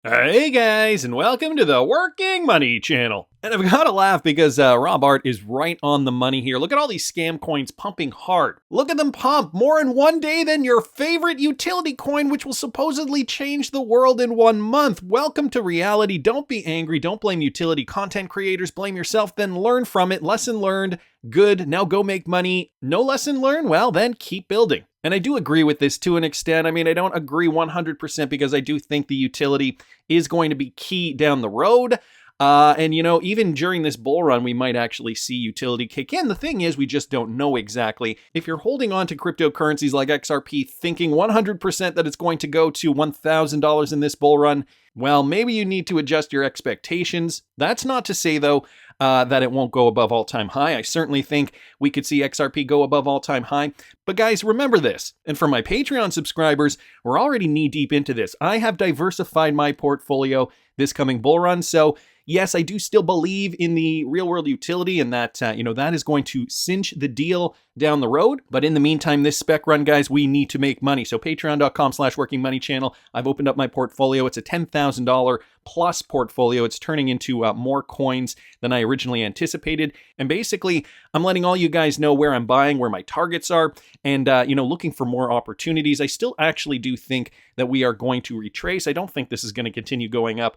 Hey guys, and welcome to the Working Money channel. And I've got to laugh because Rob Art is right on the money here. Look at all these scam coins pumping hard. Look at them pump more in one day than your favorite utility coin, which will supposedly change the world in 1 month. Welcome to reality. Don't be angry. Don't blame utility content creators. Blame yourself, then learn from it. Lesson learned. Good. Now go make money. No lesson learned? Well, then keep building. And I do agree with this to an extent. I mean, I don't agree 100% because I do think the utility is going to be key down the road. And, you know, even during this bull run, we might actually see utility kick in. The thing is, we just don't know exactly. If you're holding on to cryptocurrencies like XRP, thinking 100% that it's going to go to $1,000 in this bull run, well, maybe you need to adjust your expectations. That's not to say, though, that it won't go above all-time high. I certainly think we could see XRP go above all-time high. But guys, remember this. And for my Patreon subscribers, we're already knee-deep into this. I have diversified my portfolio this coming bull run. So yes, I do still believe in the real-world utility and that, that is going to cinch the deal down the road. But in the meantime, this spec run, guys, we need to make money. So patreon.com/workingmoney I've opened up my portfolio. It's a $10,000 plus portfolio. It's turning into more coins than I originally anticipated. And basically, I'm letting all you guys know where I'm buying, where my targets are, and, looking for more opportunities. I still actually do think that we are going to retrace. I don't think this is going to continue going up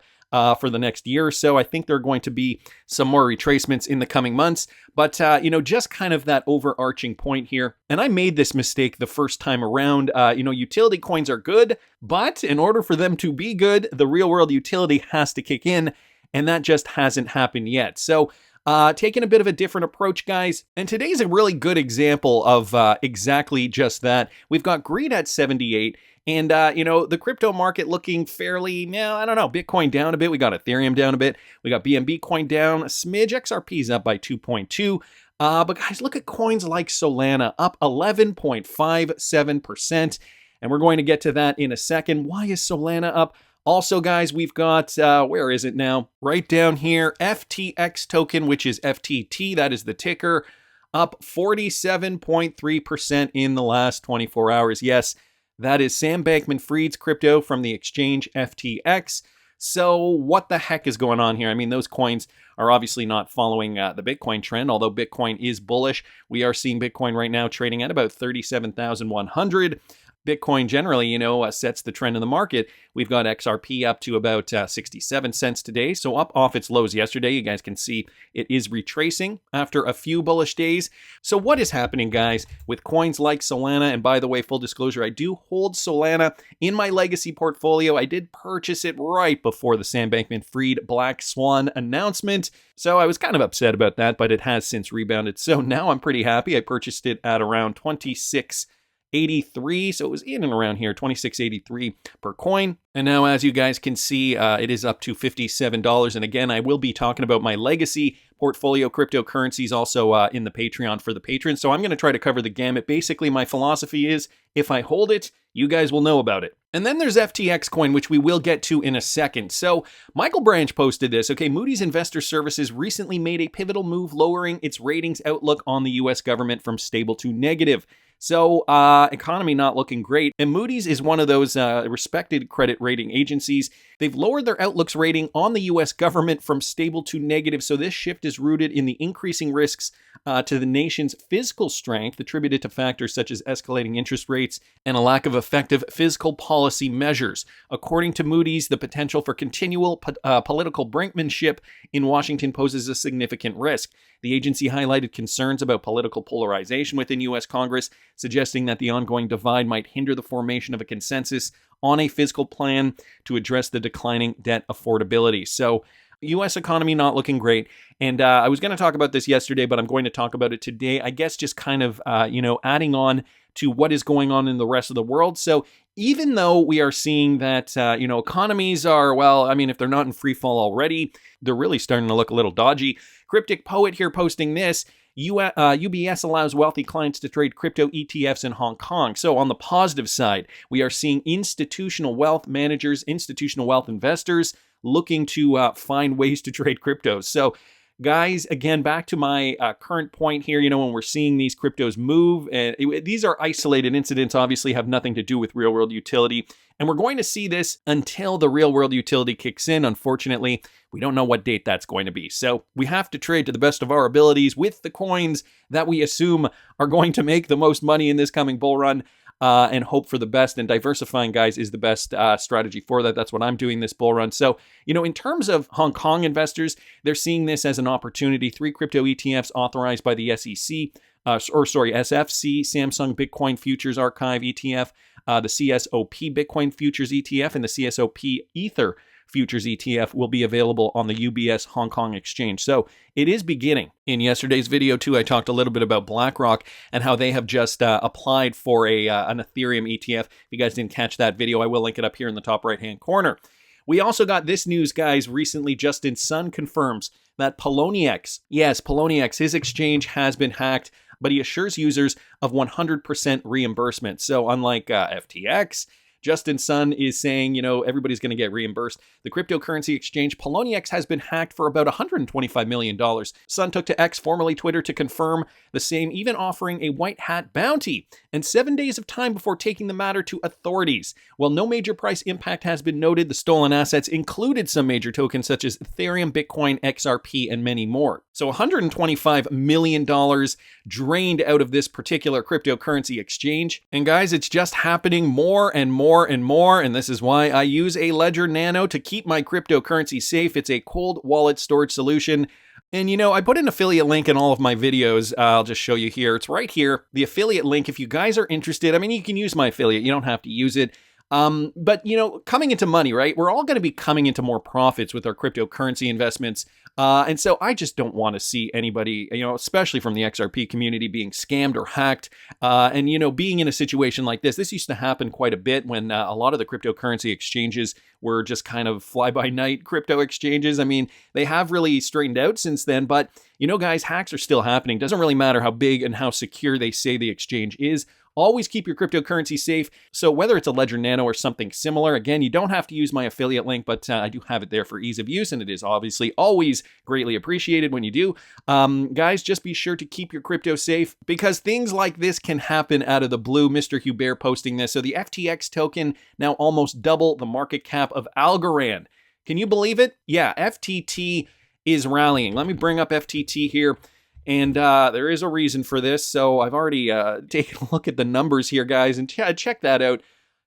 for the next year or so. I think there are going to be some more retracements in the coming months. But, just kind of that overarching point here. And I made this mistake the first time around. Utility coins are good, but in order for them to be good, the real world utility has to kick in. And that just hasn't happened yet. So taking a bit of a different approach, guys. And today's a really good example of exactly just that. We've got greed at 78. And, the crypto market looking fairly, Bitcoin down a bit. We got Ethereum down a bit. We got BNB coin down a smidge. XRP's up by 2.2. But guys, look at coins like Solana up 11.57%. And we're going to get to that in a second. Why is Solana up? Also, guys, we've got, where is it now? Right down here, FTX token, which is FTT. That is the ticker, up 47.3% in the last 24 hours. Yes, that is Sam Bankman-Fried's crypto from the exchange FTX. So what the heck is going on here? I mean, those coins are obviously not following the Bitcoin trend, although Bitcoin is bullish. We are seeing Bitcoin right now trading at about 37,100. Bitcoin generally, sets the trend in the market. We've got XRP up to about 67 cents today, so up off its lows yesterday. You guys can see it is retracing after a few bullish days. So what is happening, guys, with coins like Solana? And by the way, full disclosure, I do hold Solana in my legacy portfolio. I did purchase it right before the Sam Bankman-Fried Black Swan announcement. So I was kind of upset about that, but it has since rebounded. So now I'm pretty happy. I purchased it at around 26.83, so it was in and around here, 26.83 per coin. And now, as you guys can see, it is up to $57. And again, I will be talking about my legacy portfolio cryptocurrencies also in the Patreon for the patrons. So I'm going to try to cover the gamut. Basically, my philosophy is if I hold it, you guys will know about it. And then there's FTX coin, which we will get to in a second. So Michael Branch posted this. Okay, Moody's Investor Services recently made a pivotal move lowering its ratings outlook on the U.S. government from stable to negative. So, economy not looking great. And Moody's is one of those respected credit rating agencies. They've lowered their outlook's rating on the U.S. government from stable to negative. So this shift is rooted in the increasing risks to the nation's fiscal strength, attributed to factors such as escalating interest rates and a lack of effective fiscal policy measures. According to Moody's, the potential for continual political brinkmanship in Washington poses a significant risk. The agency highlighted concerns about political polarization within U.S. Congress, suggesting that the ongoing divide might hinder the formation of a consensus on a fiscal plan to address the declining debt affordability. So, U.S. economy not looking great. And I was going to talk about this yesterday, but I'm going to talk about it today. I guess just kind of, adding on to what is going on in the rest of the world. So even though we are seeing that, economies are, if they're not in free fall already, they're really starting to look a little dodgy. Cryptic Poet here posting this. UBS allows wealthy clients to trade crypto ETFs in Hong Kong. So on the positive side, we are seeing institutional wealth managers, institutional wealth investors looking to find ways to trade cryptos. So guys, again, back to my current point here, when we're seeing these cryptos move, and these are isolated incidents, obviously have nothing to do with real world utility. And we're going to see this until the real world utility kicks in. Unfortunately, we don't know what date that's going to be. So we have to trade to the best of our abilities with the coins that we assume are going to make the most money in this coming bull run. And hope for the best. And diversifying, guys, is the best strategy for that. That's what I'm doing this bull run. So, in terms of Hong Kong investors, they're seeing this as an opportunity. 3 crypto ETFs authorized by the SEC, SFC, Samsung Bitcoin Futures Archive ETF, the CSOP Bitcoin Futures ETF, and the CSOP Ether Futures ETF will be available on the UBS Hong Kong Exchange. So it is beginning. In yesterday's video, too, I talked a little bit about BlackRock and how they have just applied for an Ethereum ETF. If you guys didn't catch that video, I will link it up here in the top right-hand corner. We also got this news, guys, recently. Justin Sun confirms that Poloniex, yes, Poloniex, his exchange has been hacked, but he assures users of 100% reimbursement. So unlike FTX, Justin Sun is saying, everybody's going to get reimbursed. The cryptocurrency exchange Poloniex has been hacked for about $125 million. Sun took to X, formerly Twitter, to confirm the same, even offering a white hat bounty and 7 days of time before taking the matter to authorities. While no major price impact has been noted, the stolen assets included some major tokens such as Ethereum, Bitcoin, XRP, and many more. So $125 million drained out of this particular cryptocurrency exchange. And guys, it's just happening more and more and more, and this is why I use a Ledger Nano to keep my cryptocurrency safe. It's a cold wallet storage solution. And I put an affiliate link in all of my videos. I'll just show you here. It's right here, the affiliate link. If you guys are interested, you can use my affiliate. You don't have to use it. But coming into money, right? We're all going to be coming into more profits with our cryptocurrency investments. And so I just don't want to see anybody, especially from the XRP community, being scammed or hacked. And being in a situation like this used to happen quite a bit when a lot of the cryptocurrency exchanges were just kind of fly-by-night crypto exchanges. They have really straightened out since then, but guys, hacks are still happening. Doesn't really matter how big and how secure they say the exchange is. Always keep your cryptocurrency safe. So whether it's a Ledger Nano or something similar, again, you don't have to use my affiliate link, but I do have it there for ease of use, and it is obviously always greatly appreciated when you do. Guys, just be sure to keep your crypto safe because things like this can happen out of the blue. Mr. HBAR posting this. So the FTX token now almost double the market cap of Algorand. Can you believe it? Yeah, FTT is rallying. Let me bring up FTT here. And there is a reason for this. So I've already taken a look at the numbers here, guys, and check that out.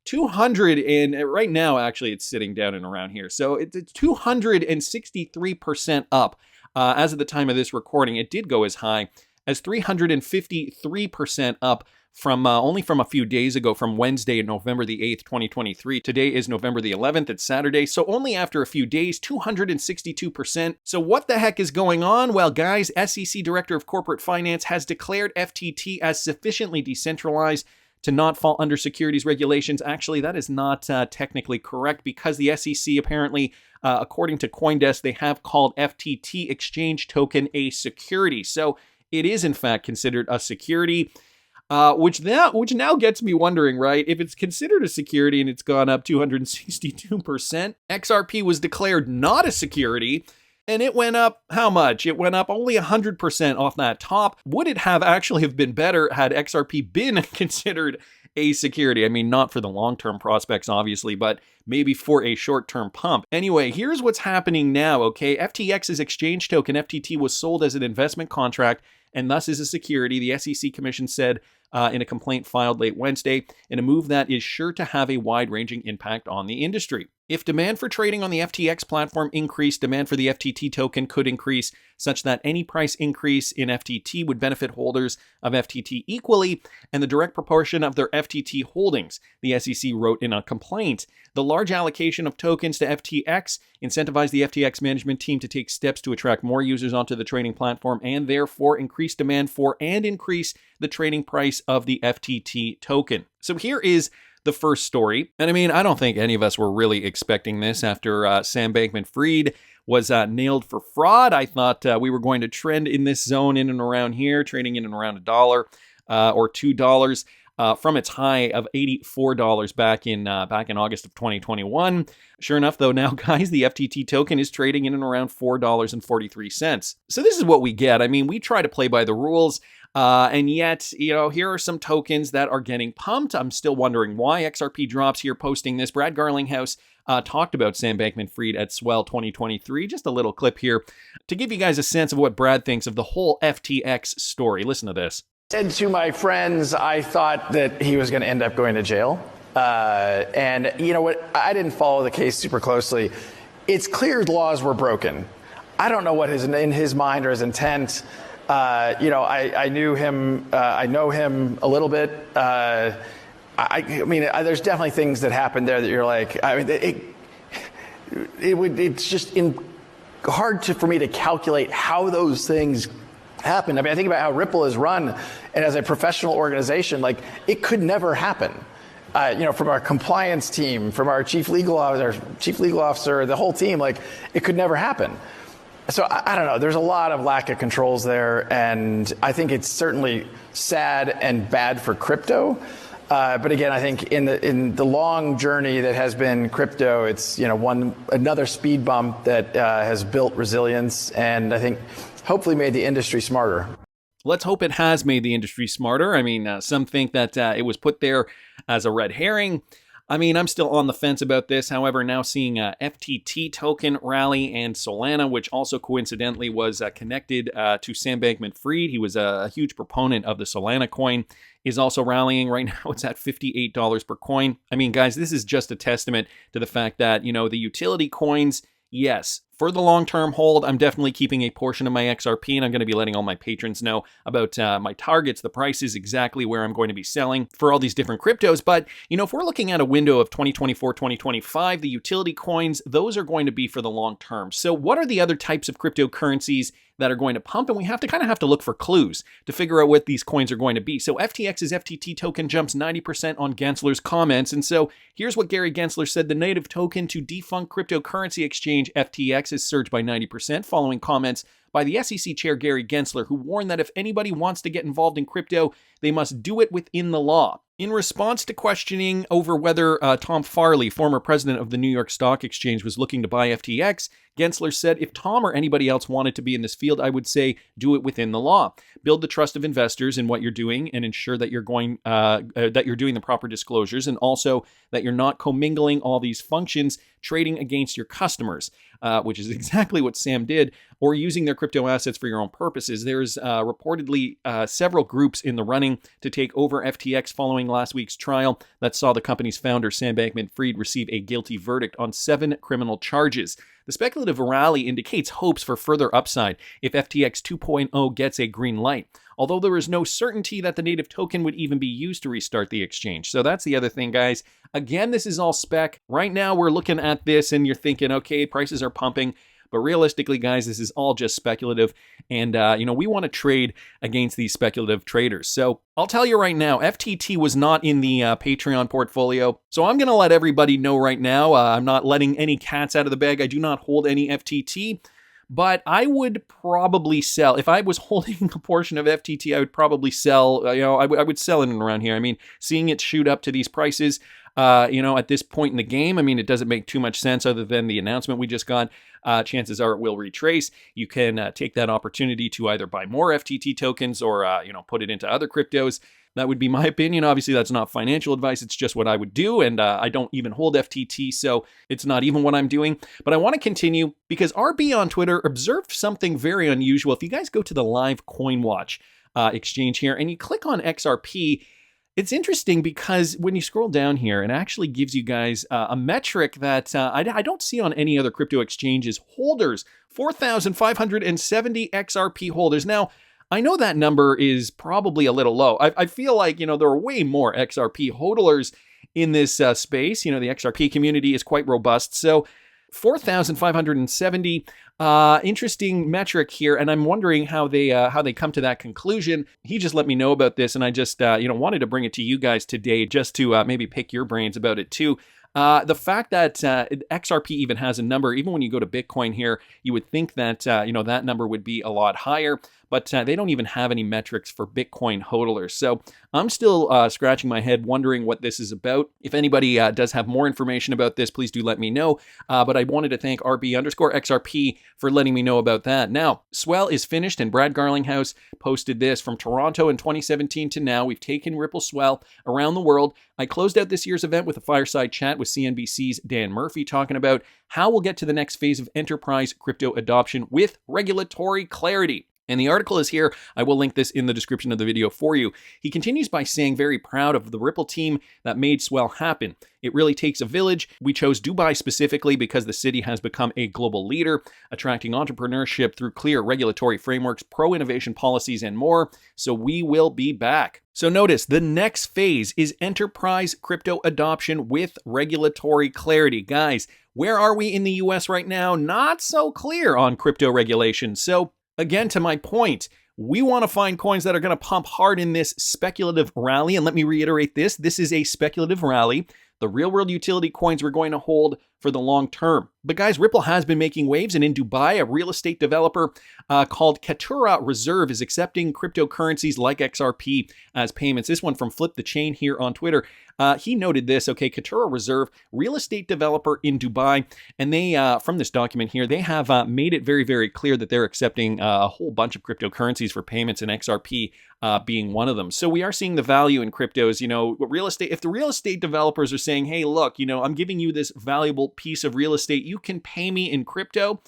200 and right now, actually, it's sitting down and around here. So it's 263% up as of the time of this recording. It did go as high as 353% up from only from a few days ago, from Wednesday, November the 8th, 2023. Today is November the 11th. It's Saturday. So only after a few days, 262%. So what the heck is going on? Well, guys, SEC Director of Corporate Finance has declared FTT as sufficiently decentralized to not fall under securities regulations. Actually, that is not technically correct because the SEC apparently, according to CoinDesk, they have called FTT exchange token a security. So it is in fact considered a security. Which now gets me wondering, right? If it's considered a security and it's gone up 262%, XRP was declared not a security, and it went up how much? It went up only 100% off that top. Would it have actually have been better had XRP been considered a security? Not for the long-term prospects, obviously, but maybe for a short-term pump. Anyway, here's what's happening now, okay? FTX's exchange token, FTT, was sold as an investment contract and thus is a security, the SEC Commission said in a complaint filed late Wednesday, in a move that is sure to have a wide-ranging impact on the industry. If demand for trading on the FTX platform increased, demand for the FTT token could increase, such that any price increase in FTT would benefit holders of FTT equally and the direct proportion of their FTT holdings, the SEC wrote in a complaint. The large allocation of tokens to FTX incentivized the FTX management team to take steps to attract more users onto the trading platform and therefore increase demand for and increase the trading price of the FTT token. So here is the first story. And I don't think any of us were really expecting this after Sam Bankman-Fried was nailed for fraud. I thought we were going to trend in this zone in and around here, trading in and around $1 or $2. from its high of $84 back in August of 2021. Sure enough, though, now, guys, the FTT token is trading in and around $4.43. So this is what we get. I mean, we try to play by the rules. And yet, here are some tokens that are getting pumped. I'm still wondering why. XRP drops here posting this. Brad Garlinghouse talked about Sam Bankman-Fried at Swell 2023. Just a little clip here to give you guys a sense of what Brad thinks of the whole FTX story. Listen to this. Said to my friends, I thought that he was going to end up going to jail. And you know what? I didn't follow the case super closely. It's clear laws were broken. I don't know what in his mind or his intent. I knew him. I know him a little bit. I mean, there's definitely things that happened there that you're like, I mean, it's just hard for me to calculate how those things happened. I mean, I think about how Ripple is run, and as a professional organization, like it could never happen. From our compliance team, from our chief legal officer, the whole team, like it could never happen. So I don't know. There's a lot of lack of controls there, and I think it's certainly sad and bad for crypto. But again, I think in the long journey that has been crypto, it's another speed bump that has built resilience, and I think hopefully made the industry smarter. Let's hope it has made the industry smarter. I mean, some think that it was put there as a red herring. I mean, I'm still on the fence about this. However, now seeing FTT token rally and Solana, which also coincidentally was connected to Sam Bankman-Fried. He was a huge proponent of the Solana coin, is also rallying. Right now, it's at $58 per coin. I mean, guys, this is just a testament to the fact that, the utility coins, yes, for the long-term hold, I'm definitely keeping a portion of my XRP, and I'm going to be letting all my patrons know about my targets, the prices, exactly where I'm going to be selling for all these different cryptos. But, if we're looking at a window of 2024, 2025, the utility coins, those are going to be for the long term. So what are the other types of cryptocurrencies that are going to pump? And we have to look for clues to figure out what these coins are going to be. So FTX's FTT token jumps 90% on Gensler's comments. And so here's what Gary Gensler said. The native token to defunct cryptocurrency exchange FTX has surged by 90% following comments by the SEC chair Gary Gensler, who warned that if anybody wants to get involved in crypto, they must do it within the law. In response to questioning over whether Tom Farley, former president of the New York Stock Exchange, was looking to buy FTX, Gensler said, if Tom or anybody else wanted to be in this field, I would say do it within the law. Build the trust of investors in what you're doing and ensure that you're doing the proper disclosures, and also that you're not commingling all these functions, trading against your customers, which is exactly what Sam did, or using their crypto assets for your own purposes. There's reportedly several groups in the running to take over FTX following last week's trial that saw the company's founder, Sam Bankman-Fried, receive a guilty verdict on 7 criminal charges. The speculative rally indicates hopes for further upside if FTX 2.0 gets a green light, although there is no certainty that the native token would even be used to restart the exchange. So that's the other thing, guys. Again, this is all spec. Right now, we're looking at this and you're thinking, okay, prices are pumping. But realistically, guys, this is all just speculative. And, we want to trade against these speculative traders. So I'll tell you right now, FTT was not in the Patreon portfolio. So I'm going to let everybody know right now. I'm not letting any cats out of the bag. I do not hold any FTT. But I would probably sell. If I was holding a portion of FTT, I would probably sell. I would sell it around here. I mean, seeing it shoot up to these prices, at this point in the game, I mean, it doesn't make too much sense other than the announcement we just got. Chances are it will retrace. You can take that opportunity to either buy more FTT tokens or, put it into other cryptos. That would be my opinion. Obviously, that's not financial advice. It's just what I would do. And I don't even hold FTT, so it's not even what I'm doing. But I want to continue because RB on Twitter observed something very unusual. If you guys go to the live Coin Watch exchange here and you click on XRP, it's interesting because when you scroll down here, it actually gives you guys a metric that I don't see on any other crypto exchanges. Holders, 4,570 XRP holders. Now, I know that number is probably a little low. I feel like, there are way more XRP hodlers in this space. The XRP community is quite robust. So 4,570, interesting metric here. And I'm wondering how they come to that conclusion. He just let me know about this. And I just, wanted to bring it to you guys today just to maybe pick your brains about it too. The fact that XRP even has a number, even when you go to Bitcoin here, you would think that that number would be a lot higher, but they don't even have any metrics for Bitcoin hodlers. So I'm still scratching my head wondering what this is about. If anybody does have more information about this, please do let me know. But I wanted to thank RB_XRP for letting me know about that. Now, Swell is finished, and Brad Garlinghouse posted this from Toronto in 2017 to now. We've taken Ripple Swell around the world. I closed out this year's event with a fireside chat with CNBC's Dan Murphy talking about how we'll get to the next phase of enterprise crypto adoption with regulatory clarity. And the article is here. I will link this in the description of the video for you. He continues by saying, very proud of the Ripple team that made Swell happen. It really takes a village. We chose Dubai specifically because the city has become a global leader, attracting entrepreneurship through clear regulatory frameworks, pro-innovation policies, and more. So we will be back. So notice the next phase is enterprise crypto adoption with regulatory clarity. Guys, where are we in the US right now? Not so clear on crypto regulation. So again, to my point, we want to find coins that are going to pump hard in this speculative rally. And let me reiterate this. This is a speculative rally. The real-world utility coins we're going to hold for the long term. But guys, Ripple has been making waves, and in Dubai, a real estate developer called Katura Reserve is accepting cryptocurrencies like XRP as payments. This one from Flip the Chain here on Twitter. He noted this, okay, Katura Reserve, real estate developer in Dubai, and they, from this document here, they have made it very, very clear that they're accepting a whole bunch of cryptocurrencies for payments, and XRP being one of them. So we are seeing the value in cryptos. Real estate, if the real estate developers are saying, hey, look, I'm giving you this valuable piece of real estate, you can pay me in crypto,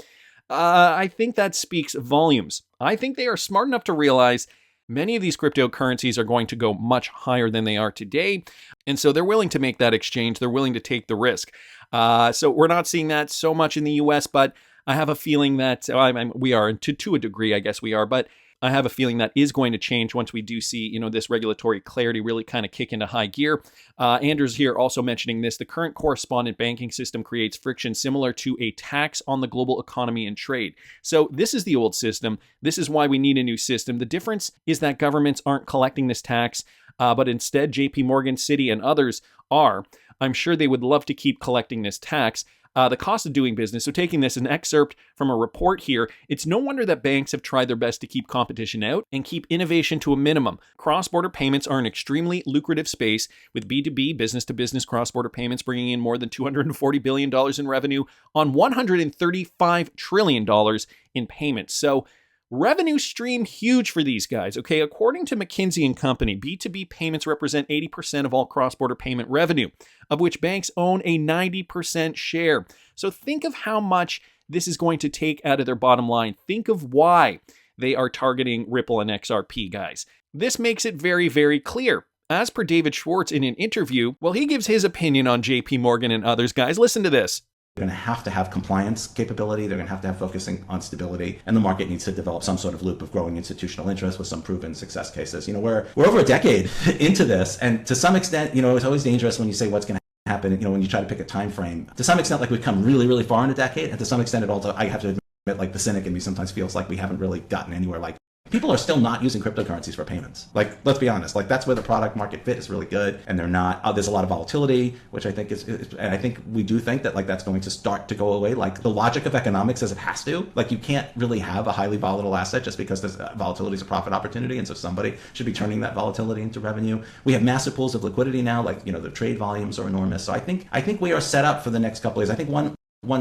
I think that speaks volumes. I think they are smart enough to realize many of these cryptocurrencies are going to go much higher than they are today. And so they're willing to make that exchange. They're willing to take the risk. So we're not seeing that so much in the US, but I have a feeling that we are, to a degree, I guess we are, but I have a feeling that is going to change once we do see, this regulatory clarity really kind of kick into high gear. Andrew's here also mentioning this. The current correspondent banking system creates friction similar to a tax on the global economy and trade. So this is the old system. This is why we need a new system. The difference is that governments aren't collecting this tax, but instead JP Morgan, Citi, and others are. I'm sure they would love to keep collecting this tax. The cost of doing business. So taking this, an excerpt from a report here, it's no wonder that banks have tried their best to keep competition out and keep innovation to a minimum. Cross-border payments are an extremely lucrative space, with B2B, business-to-business cross-border payments bringing in more than $240 billion in revenue on $135 trillion in payments. So revenue stream huge for these guys, okay? According to McKinsey & Company, B2B payments represent 80% of all cross-border payment revenue, of which banks own a 90% share. So think of how much this is going to take out of their bottom line. Think of why they are targeting Ripple and XRP, guys. This makes it very, very clear. As per David Schwartz in an interview, well, he gives his opinion on JP Morgan and others. Guys, listen to this. They're going to have compliance capability. They're going to have focusing on stability, and the market needs to develop some sort of loop of growing institutional interest with some proven success cases. We're over a decade into this, and to some extent, it's always dangerous when you say what's going to happen. When you try to pick a time frame. To some extent, like we've come really, really far in a decade, and to some extent, it also, I have to admit, like the cynic in me sometimes feels like we haven't really gotten anywhere. Like, people are still not using cryptocurrencies for payments. Like, let's be honest, like that's where the product market fit is really good, and they're not. There's a lot of volatility, which I think is, and I think we do think that like that's going to start to go away. Like the logic of economics says it has to. Like you can't really have a highly volatile asset just because there's volatility is a profit opportunity, and so somebody should be turning that volatility into revenue. We have massive pools of liquidity now. Like the trade volumes are enormous. So I think we are set up for the next couple of years. I think one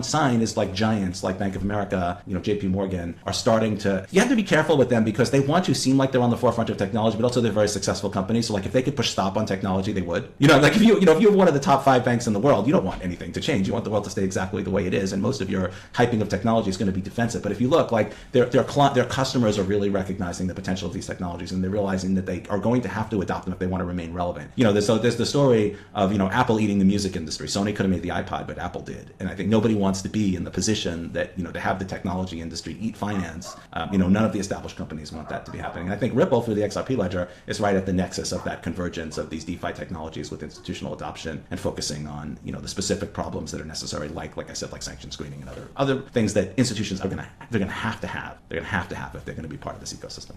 sign is like giants like Bank of America, JP Morgan are starting to, you have to be careful with them because they want to seem like they're on the forefront of technology, but also they're very successful companies. So like if they could push stop on technology, they would. Like if you're one of the top 5 banks in the world, you don't want anything to change. You want the world to stay exactly the way it is. And most of your hyping of technology is going to be defensive. But if you look, like their customers are really recognizing the potential of these technologies, and they're realizing that they are going to have to adopt them if they want to remain relevant. There's the story of, Apple eating the music industry. Sony could have made the iPod, but Apple did. And I think nobody wants to be in the position that, to have the technology industry eat finance. None of the established companies want that to be happening. And I think Ripple through the XRP ledger is right at the nexus of that convergence of these DeFi technologies with institutional adoption and focusing on, the specific problems that are necessary, like I said, like sanction screening and other things that institutions are they're going to have to have if they're going to be part of this ecosystem.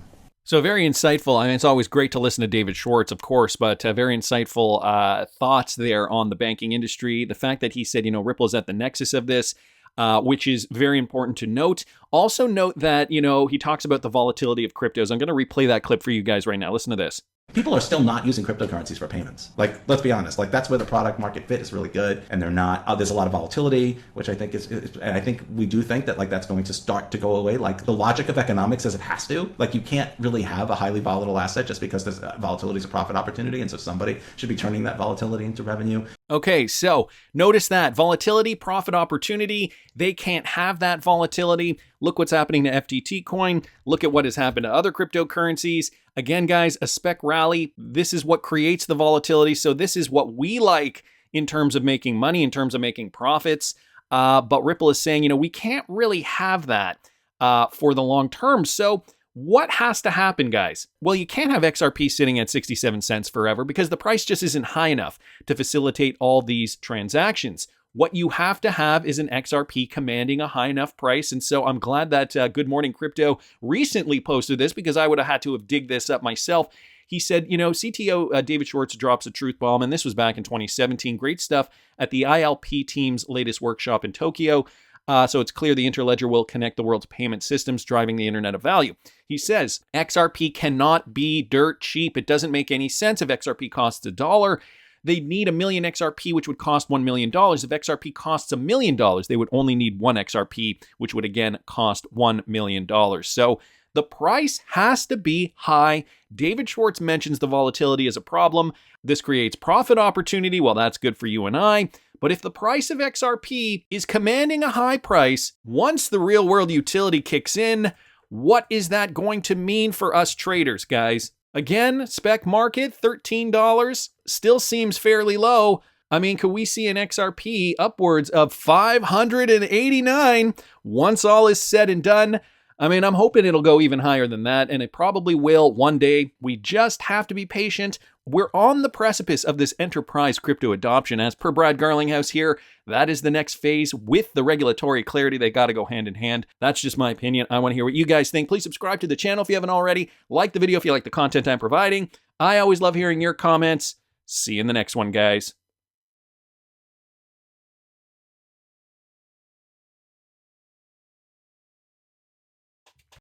So very insightful. I mean, it's always great to listen to David Schwartz, of course, but very insightful thoughts there on the banking industry. The fact that he said, Ripple is at the nexus of this, which is very important to note. Also note that, he talks about the volatility of cryptos. I'm going to replay that clip for you guys right now. Listen to this. People are still not using cryptocurrencies for payments. Like, let's be honest, like that's where the product market fit is really good. And they're not, there's a lot of volatility, which I think and I think we do think that like that's going to start to go away. Like the logic of economics says it has to. Like you can't really have a highly volatile asset just because there's volatility is a profit opportunity. And so somebody should be turning that volatility into revenue. Okay, so notice that volatility, profit opportunity, they can't have that volatility. Look what's happening to FTT coin. Look at what has happened to other cryptocurrencies. Again, guys, a spec rally, this is what creates the volatility. So this is what we like in terms of making money, in terms of making profits. But Ripple is saying, we can't really have that for the long term. So what has to happen, guys? Well, you can't have XRP sitting at 67 cents forever because the price just isn't high enough to facilitate all these transactions. What you have to have is an XRP commanding a high enough price. And so I'm glad that Good Morning Crypto recently posted this because I would have had to have digged this up myself. He said, CTO David Schwartz drops a truth bomb, and this was back in 2017. Great stuff at the ILP team's latest workshop in Tokyo. So it's clear the Interledger will connect the world's payment systems, driving the internet of value. He says, XRP cannot be dirt cheap. It doesn't make any sense if XRP costs $1. They'd need 1 million XRP, which would cost $1 million. If XRP costs $1 million, they would only need 1 XRP, which would again cost $1 million. So the price has to be high. David Schwartz mentions the volatility as a problem. This creates profit opportunity. Well, that's good for you and I. But if the price of XRP is commanding a high price, once the real world utility kicks in, what is that going to mean for us traders, guys? Again, spec market, $13, still seems fairly low. I mean, could we see an XRP upwards of 589 once all is said and done? I mean, I'm hoping it'll go even higher than that, and it probably will one day. We just have to be patient. We're on the precipice of this enterprise crypto adoption. As per Brad Garlinghouse here, that is the next phase with the regulatory clarity. They got to go hand in hand. That's just my opinion. I want to hear what you guys think. Please subscribe to the channel if you haven't already. Like the video if you like the content I'm providing. I always love hearing your comments. See you in the next one, guys.